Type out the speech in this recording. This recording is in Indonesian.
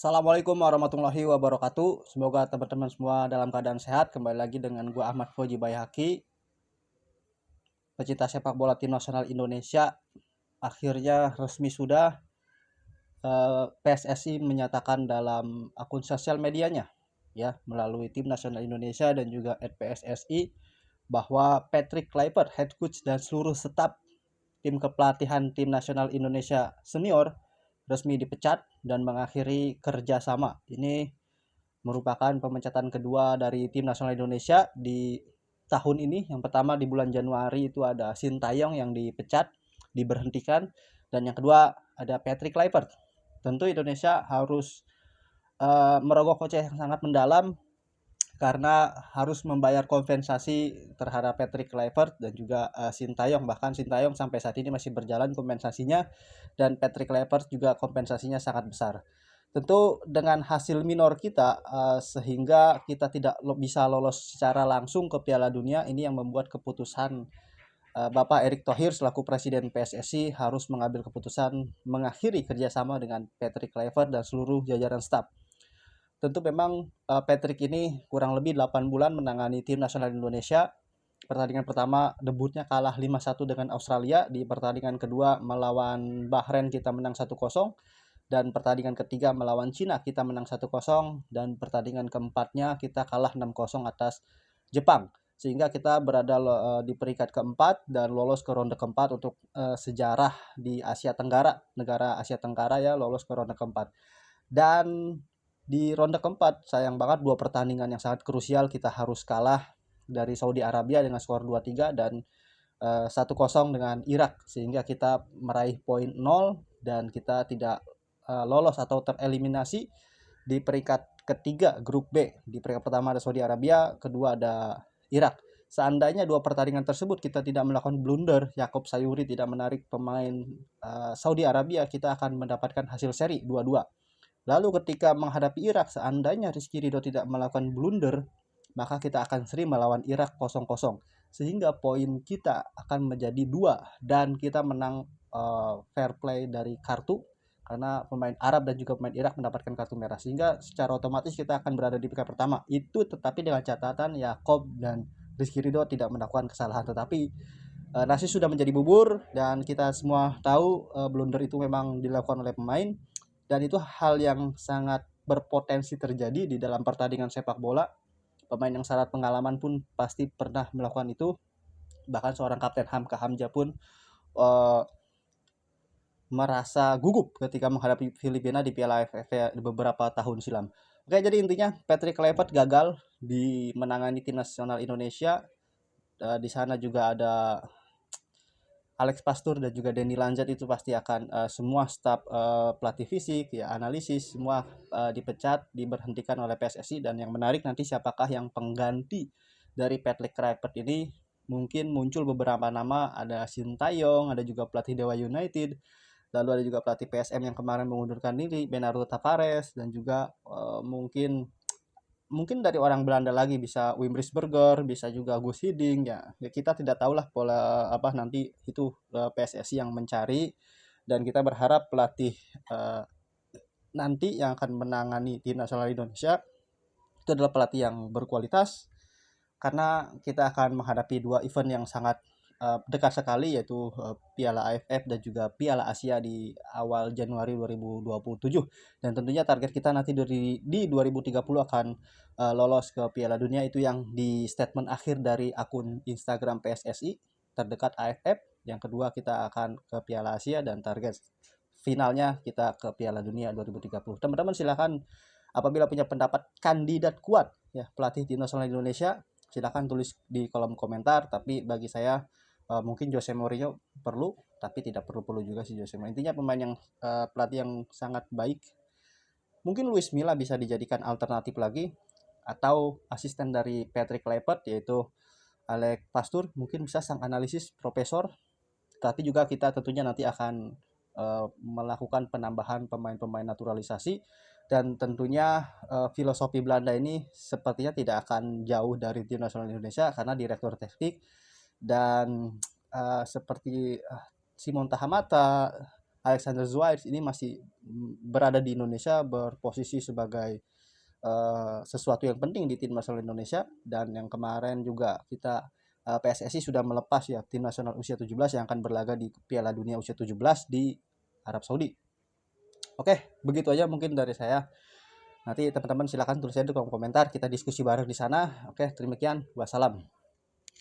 Assalamualaikum warahmatullahi wabarakatuh. Semoga teman-teman semua dalam keadaan sehat. Kembali lagi dengan gua Ahmad Fauji Bayhaqi, pecinta sepak bola tim nasional Indonesia. Akhirnya resmi sudah PSSI menyatakan dalam akun sosial medianya ya melalui tim nasional Indonesia dan juga @PSSI bahwa Patrick Kluivert, head coach dan seluruh staf tim kepelatihan tim nasional Indonesia senior resmi dipecat dan mengakhiri kerjasama. Ini merupakan pemecatan kedua dari tim nasional Indonesia di tahun ini. Yang pertama di bulan Januari itu ada Sintayong yang dipecat, diberhentikan, dan yang kedua ada Patrick Kluivert. Tentu Indonesia harus merogoh kocek yang sangat mendalam karena harus membayar kompensasi terhadap Patrick Kluivert dan juga Sintayong. Bahkan Sintayong sampai saat ini masih berjalan kompensasinya, dan Patrick Kluivert juga kompensasinya sangat besar. Tentu dengan hasil minor kita sehingga kita tidak bisa lolos secara langsung ke Piala Dunia. Ini yang membuat keputusan Bapak Erick Thohir selaku Presiden PSSI harus mengambil keputusan mengakhiri kerjasama dengan Patrick Kluivert dan seluruh jajaran staf. Tentu memang Patrick ini kurang lebih 8 bulan menangani tim nasional Indonesia. Pertandingan pertama debutnya kalah 5-1 dengan Australia. Di pertandingan kedua melawan Bahrain kita menang 1-0. Dan pertandingan ketiga melawan Cina kita menang 1-0. Dan pertandingan keempatnya kita kalah 6-0 atas Jepang. Sehingga kita berada di peringkat keempat dan lolos ke ronde keempat untuk sejarah di Asia Tenggara. Negara Asia Tenggara ya lolos ke ronde keempat. Dan di ronde keempat sayang banget dua pertandingan yang sangat krusial kita harus kalah dari Saudi Arabia dengan skor 2-3 dan 1-0 dengan Irak, sehingga kita meraih poin 0 dan kita tidak lolos atau tereliminasi di peringkat ketiga grup B. Di peringkat pertama ada Saudi Arabia, kedua ada Irak. Seandainya dua pertandingan tersebut kita tidak melakukan blunder, Yakob Sayuri tidak menarik pemain Saudi Arabia, kita akan mendapatkan hasil seri 2-2. Lalu ketika menghadapi Irak, seandainya Rizky Ridho tidak melakukan blunder, maka kita akan seri melawan Irak 0-0. Sehingga poin kita akan menjadi 2 dan kita menang fair play dari kartu karena pemain Arab dan juga pemain Irak mendapatkan kartu merah, sehingga secara otomatis kita akan berada di peringkat pertama. Itu tetapi dengan catatan Yakob dan Rizky Ridho tidak melakukan kesalahan, tetapi nasi sudah menjadi bubur dan kita semua tahu blunder itu memang dilakukan oleh pemain, dan itu hal yang sangat berpotensi terjadi di dalam pertandingan sepak bola. Pemain yang syarat pengalaman pun pasti pernah melakukan itu. Bahkan seorang kapten Hamka Hamzah pun uh, merasa gugup ketika menghadapi Filipina di Piala AFF beberapa tahun silam. Oke, jadi intinya Patrick Kluivert gagal di menangani tim nasional Indonesia. Di sana juga ada Alex Pastur dan juga Denny Lanzat, itu pasti akan semua staf pelatih fisik ya, analisis semua dipecat, diberhentikan oleh PSSI. Dan yang menarik nanti siapakah yang pengganti dari Patrick Kluivert ini. Mungkin muncul beberapa nama, ada Sintayong, ada juga pelatih Dewa United, lalu ada juga pelatih PSM yang kemarin mengundurkan diri, Bernardo Tavares, dan juga mungkin dari orang Belanda lagi, bisa Wim Risberger, bisa juga Gus Hiddink ya. Ya kita tidak tahulah pola apa nanti itu PSSI yang mencari, dan kita berharap pelatih nanti yang akan menangani tim nasional Indonesia itu adalah pelatih yang berkualitas, karena kita akan menghadapi dua event yang sangat dekat sekali, yaitu Piala AFF dan juga Piala Asia di awal Januari 2027. Dan tentunya target kita nanti di 2030 akan lolos ke Piala Dunia. Itu yang di statement akhir dari akun Instagram PSSI terdekat AFF. Yang kedua kita akan ke Piala Asia dan target finalnya kita ke Piala Dunia 2030. Teman-teman silakan apabila punya pendapat kandidat kuat ya pelatih tim nasional Indonesia, silakan tulis di kolom komentar. Tapi bagi saya mungkin Jose Mourinho perlu, tapi tidak perlu juga si Jose Mourinho. Intinya pemain yang pelatih yang sangat baik. Mungkin Luis Milla bisa dijadikan alternatif lagi, atau asisten dari Patrick Kluivert yaitu Alex Pastur, mungkin bisa sang analisis profesor. Tapi juga kita tentunya nanti akan melakukan penambahan pemain-pemain naturalisasi. Dan tentunya filosofi Belanda ini sepertinya tidak akan jauh dari tim nasional Indonesia, karena direktur teknik dan seperti Simon Tahamata, Alexander Zouair ini masih berada di Indonesia, berposisi sebagai sesuatu yang penting di tim nasional Indonesia. Dan yang kemarin juga kita PSSI sudah melepas ya tim nasional usia 17 yang akan berlaga di Piala Dunia usia 17 di Arab Saudi. Oke, begitu aja mungkin dari saya. Nanti teman-teman silakan tulis aja di kolom komentar, kita diskusi bareng di sana. Oke, terima kasih. Wassalam.